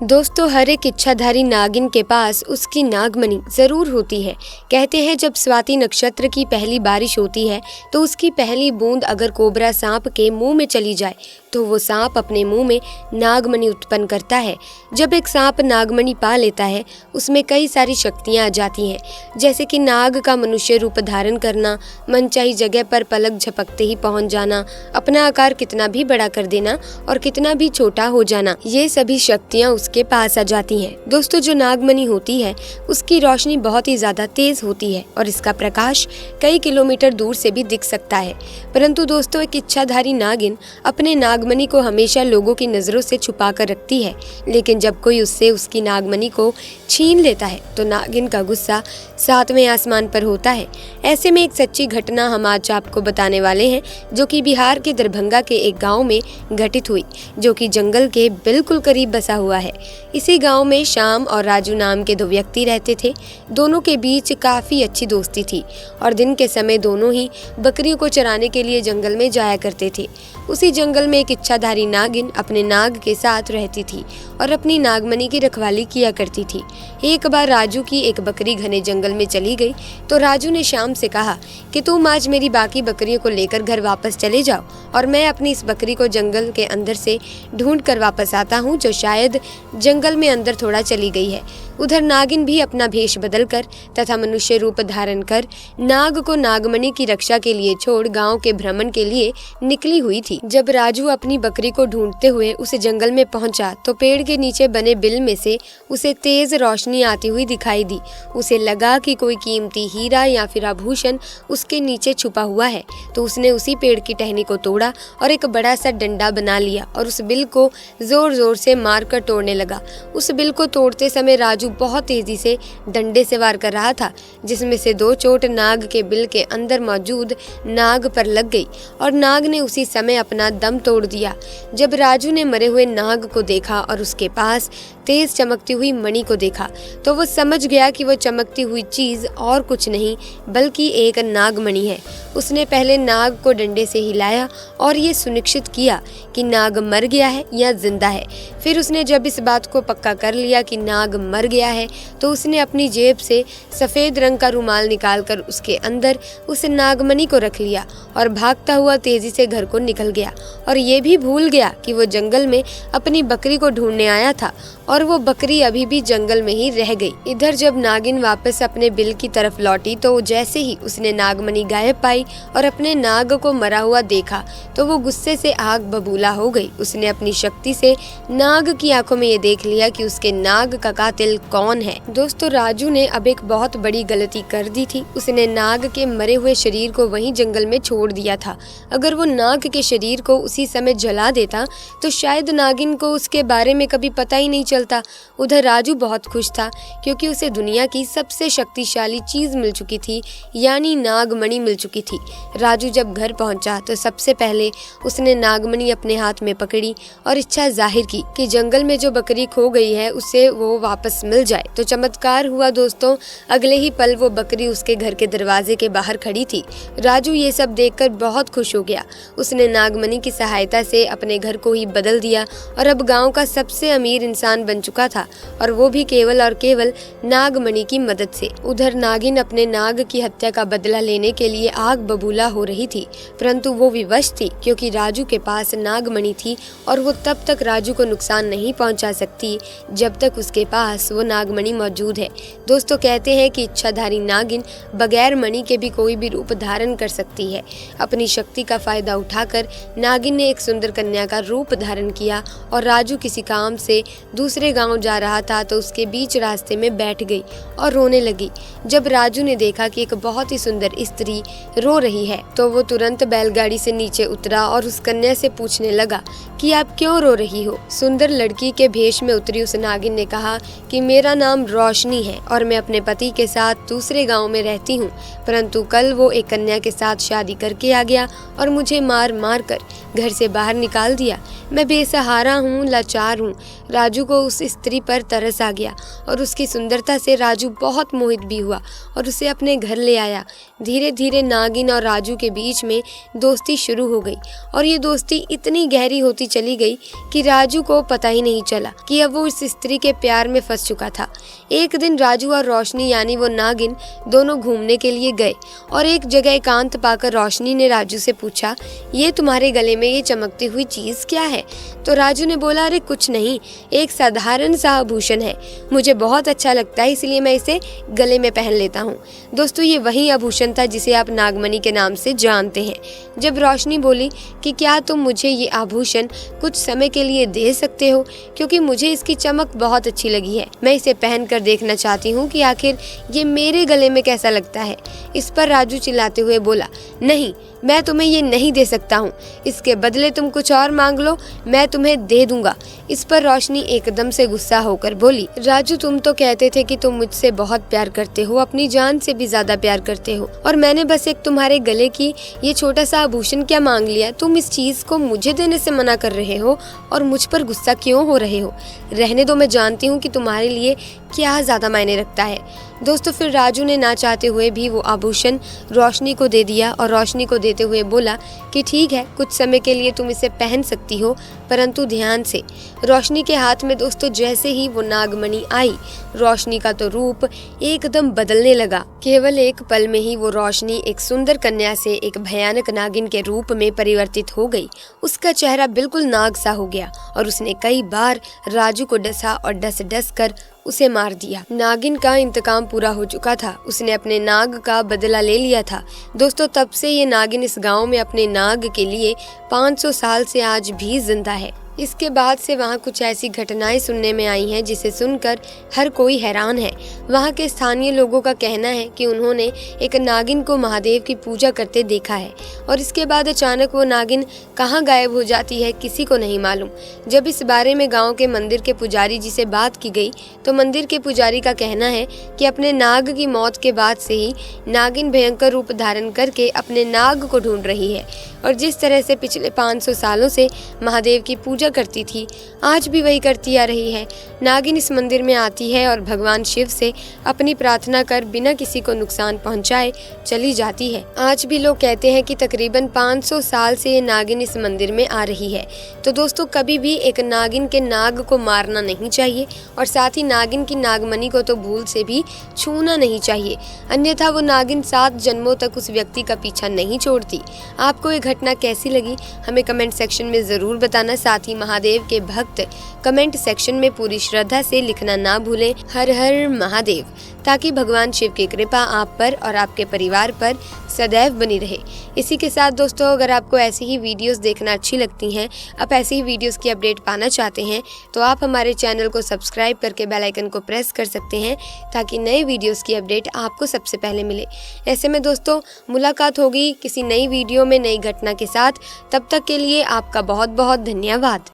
दोस्तों, हर एक इच्छाधारी नागिन के पास उसकी नागमणि जरूर होती है। कहते हैं जब स्वाति नक्षत्र की पहली बारिश होती है तो उसकी पहली बूंद अगर कोबरा सांप के मुंह में चली जाए तो वो सांप अपने मुंह में नागमणि उत्पन्न करता है। जब एक सांप नागमणि पा लेता है उसमें कई सारी शक्तियां आ जाती हैं, जैसे कि नाग का मनुष्य रूप धारण करना, मनचाही जगह पर पलक झपकते ही पहुंच जाना, अपना आकार कितना भी बड़ा कर देना और कितना भी छोटा हो जाना। ये सभी शक्तियां उसके पास आ जाती हैं। दोस्तों, जो नागमणि होती है उसकी रोशनी बहुत ही ज्यादा तेज होती है और इसका प्रकाश कई किलोमीटर दूर से भी दिख सकता है। परंतु दोस्तों, एक इच्छाधारी नागिन अपने नागमणि को हमेशा लोगों की नजरों से छुपा कर रखती है, लेकिन जब कोई उससे उसकी नागमणि को छीन लेता है तो नागिन का गुस्सा सातवें आसमान पर होता है। ऐसे में एक सच्ची घटना हम आज आपको बताने वाले हैं, जो कि बिहार के दरभंगा के एक गांव में घटित हुई, जो कि जंगल के बिल्कुल करीब बसा हुआ है। इसी गांव में श्याम और राजू नाम के दो व्यक्ति रहते थे। दोनों के बीच काफी अच्छी दोस्ती थी और दिन के समय दोनों ही बकरियों को चराने के लिए जंगल में जाया करते थे। उसी जंगल में एक इच्छाधारी नागिन अपने नाग के साथ रहती थी और अपनी नागमणि की रखवाली किया करती थी। एक बार राजू की एक बकरी घने जंगल में चली गई तो राजू ने श्याम से कहा कि तुम आज मेरी बाकी बकरियों को लेकर घर वापस चले जाओ और मैं अपनी इस बकरी को जंगल के अंदर से ढूंढ कर वापस आता हूँ, जो शायद जंगल में अंदर थोड़ा चली गई है। उधर नागिन भी अपना भेष बदलकर तथा मनुष्य रूप धारण कर नाग को नागमणि की रक्षा के लिए छोड़ गांव के भ्रमण के लिए निकली हुई थी। जब राजू अपनी बकरी को ढूंढते हुए उस जंगल में पहुंचा तो पेड़ के नीचे बने बिल में से उसे तेज रोशनी आती हुई दिखाई दी। उसे लगा कि कोई कीमती हीरा या फिर आभूषण उसके नीचे छुपा हुआ है, तो उसने उसी पेड़ की टहनी को तोड़ा और एक बड़ा सा डंडा बना लिया और उस बिल को जोर जोर से मारकर तोड़ने लगा। उस बिल को तोड़ते समय राजू बहुत तेजी से डंडे से वार कर रहा था, जिसमें से दो चोट नाग के बिल के अंदर मौजूद नाग पर लग गई और नाग ने उसी समय अपना दम तोड़ दिया। जब राजू ने मरे हुए नाग को देखा और उसके पास तेज चमकती हुई मणि को देखा तो वो समझ गया कि वो चमकती हुई चीज और कुछ नहीं बल्कि एक नागमणि है। उसने पहले नाग को डंडे से हिलाया और ये सुनिश्चित किया कि नाग मर गया है या जिंदा है। फिर उसने जब इस बात को पक्का कर लिया कि नाग मर गया है तो उसने अपनी जेब से सफेद रंग का रुमाल निकालकर उसके अंदर उस नागमणि को रख लिया और भागता हुआ तेजी से घर को निकल गया और ये भी भूल गया कि वो जंगल में अपनी बकरी को ढूंढने आया था और वो बकरी अभी भी जंगल में ही रह गई। इधर जब नागिन वापस अपने बिल की तरफ लौटी तो जैसे ही उसने नागमणि गायब पाई और अपने नाग को मरा हुआ देखा तो वो गुस्से से आग बबूला हो गई। उसने अपनी शक्ति से नाग की आंखों में ये देख लिया कि उसके नाग का कातिल कौन है। दोस्तों, राजू ने अब एक बहुत बड़ी गलती कर दी थी। उसने नाग के मरे हुए शरीर को वहीं जंगल में छोड़ दिया था। अगर वो नाग के शरीर को उसी समय जला देता तो शायद नागिन को उसके बारे में कभी पता ही नहीं चलता। उधर राजू बहुत खुश था क्योंकि उसे दुनिया की सबसे शक्तिशाली चीज मिल चुकी थी, यानी नागमणि मिल चुकी थी। राजू जब घर पहुंचा तो सबसे पहले उसने नागमणि अपने हाथ में पकड़ी और इच्छा जाहिर की कि जंगल में जो बकरी खो गई है उसे वो वापस मिल जाए। तो चमत्कार हुआ दोस्तों, अगले ही पल वो बकरी उसके घर के दरवाजे के बाहर खड़ी थी। राजू ये सब देखकर बहुत खुश हो गया। उसने नागमणि की सहायता से अपने घर को ही बदल दिया और अब गांव का सबसे अमीर इंसान बन चुका था, और वो भी केवल और केवल नागमणि की मदद से। उधर नागिन अपने नाग की हत्या का बदला लेने के लिए आग बबूला हो रही थी, परंतु वो विवश थी क्योंकि राजू के पास नागमणि थी और वो तब तक राजू को नुकसान नहीं पहुंचा सकती जब तक उसके पास वो नागमणि मौजूद है। दोस्तों, कहते हैं कि इच्छाधारी नागिन बगैर मणि के भी कोई भी रूप धारण कर सकती है। अपनी शक्ति का फायदा उठाकर नागिन ने एक सुंदर कन्या का रूप धारण किया और राजू किसी काम से दूसरे गांव जा रहा था तो उसके बीच रास्ते में बैठ गई और रोने लगी। जब राजू ने देखा कि एक बहुत ही सुंदर स्त्री रो रही है तो वो तुरंत बैलगाड़ी से नीचे उतरा और उस कन्या से पूछने लगा कि आप क्यों रो रही हो। सुंदर लड़की के भेष में उतरी उस नागिन ने कहा कि मेरा नाम रोशनी है और मैं अपने पति के साथ दूसरे गांव में रहती हूँ, परंतु कल वो एक कन्या के साथ शादी करके आ गया और मुझे मार मार कर घर से बाहर निकाल दिया। मैं बेसहारा हूँ, लाचार हूँ। राजू को उस स्त्री पर तरस आ गया और उसकी सुंदरता से राजू बहुत मोहित भी हुआ और उसे अपने घर ले आया। धीरे धीरे नागिन और राजू के बीच में दोस्ती शुरू हो गई और ये दोस्ती इतनी गहरी होती चली गई कि राजू को पता ही नहीं चला कि अब वो इस स्त्री के प्यार में फंस चुका था। एक दिन राजू और रोशनी यानी वो नागिन दोनों घूमने के लिए गए और एक जगह एकांत पाकर रोशनी ने राजू से पूछा, ये तुम्हारे गले में ये चमकती हुई चीज क्या है? तो राजू ने बोला, अरे कुछ नहीं, एक साधारण सा आभूषण है, मुझे बहुत अच्छा लगता है इसलिए मैं इसे गले में पहन लेता हूँ। दोस्तों ये वही आभूषण था जिसे आप नागमणि के नाम से जानते हैं। जब रोशनी बोली कि क्या तुम मुझे ये आभूषण कुछ समय के लिए दे सकते हो, क्योंकि मुझे इसकी चमक बहुत अच्छी लगी है, मैं इसे पहन कर देखना चाहती हूँ कि आखिर ये मेरे गले में कैसा लगता है। इस पर राजू चिल्लाते हुए बोला, नहीं, मैं तुम्हें ये नहीं दे सकता हूँ, इसके बदले तुम कुछ और मांग लो, मैं तुम्हें दे दूंगा। इस पर रोशनी एकदम से गुस्सा होकर बोली, राजू तुम तो कहते थे कि तुम मुझसे बहुत प्यार करते हो, अपनी जान से भी ज्यादा प्यार करते हो, और मैंने बस एक तुम्हारे गले की ये छोटा सा आभूषण क्या मांग लिया? तुम इस चीज को मुझे देने से मना कर रहे हो और मुझ पर गुस्सा क्यों हो रहे हो? रहने दो, मैं जानती हूँ कि तुम्हारे लिए क्या ज्यादा मायने रखता है। दोस्तों फिर राजू ने ना चाहते हुए भी वो आभूषण रोशनी को दे दिया और रोशनी को देते हुए बोला कि ठीक है, कुछ समय के लिए तुम इसे पहन सकती हो, परंतु ध्यान से। रोशनी के हाथ में दोस्तों जैसे ही वो नागमणि आई, रोशनी का तो रूप एकदम बदलने लगा। केवल एक पल में ही वो रोशनी एक सुंदर कन्या से एक भयानक नागिन के रूप में परिवर्तित हो गई। उसका चेहरा बिल्कुल नाग सा हो गया और उसने कई बार राजू को डसा और डस डस कर उसे मार दिया। नागिन का इंतकाम पूरा हो चुका था, उसने अपने नाग का बदला ले लिया था। दोस्तों तब से ये नागिन इस गांव में अपने नाग के लिए 500 साल से आज भी जिंदा है। इसके बाद से वहाँ कुछ ऐसी घटनाएं सुनने में आई हैं जिसे सुनकर हर कोई हैरान है। वहाँ के स्थानीय लोगों का कहना है कि उन्होंने एक नागिन को महादेव की पूजा करते देखा है और इसके बाद अचानक वो नागिन कहाँ गायब हो जाती है किसी को नहीं मालूम। जब इस बारे में गांव के मंदिर के पुजारी जी से बात की गई तो मंदिर के पुजारी का कहना है कि अपने नाग की मौत के बाद से ही नागिन भयंकर रूप धारण करके अपने नाग को ढूंढ रही है और जिस तरह से पिछले 500 सालों से महादेव की पूजा करती थी, आज भी वही करती आ रही है। नागिन इस मंदिर में आती है और भगवान शिव से अपनी प्रार्थना कर बिना किसी को नुकसान पहुंचाए चली जाती है। आज भी लोग कहते हैं कि तकरीबन 500 साल से ये नागिन इस मंदिर में आ रही है। तो दोस्तों कभी भी एक नागिन के नाग को मारना नहीं चाहिए और साथ ही नागिन की नागमणि को तो भूल से भी छूना नहीं चाहिए, अन्यथा वो नागिन 7 जन्मों तक उस व्यक्ति का पीछा नहीं छोड़ती। आपको ये घटना कैसी लगी हमें कमेंट सेक्शन में जरूर बताना। साथ ही महादेव के भक्त कमेंट सेक्शन में पूरी श्रद्धा से लिखना ना भूलें, हर हर महादेव, ताकि भगवान शिव की कृपा आप पर और आपके परिवार पर सदैव बनी रहे। इसी के साथ दोस्तों अगर आपको ऐसी ही वीडियोस देखना अच्छी लगती हैं, आप ऐसी ही वीडियोस की अपडेट पाना चाहते हैं तो आप हमारे चैनल को सब्सक्राइब करके बेल आइकन को प्रेस कर सकते हैं ताकि नए वीडियोस की अपडेट आपको सबसे पहले मिले। ऐसे में दोस्तों मुलाकात होगी किसी नई वीडियो में नई घटना के साथ। तब तक के लिए आपका बहुत बहुत धन्यवाद।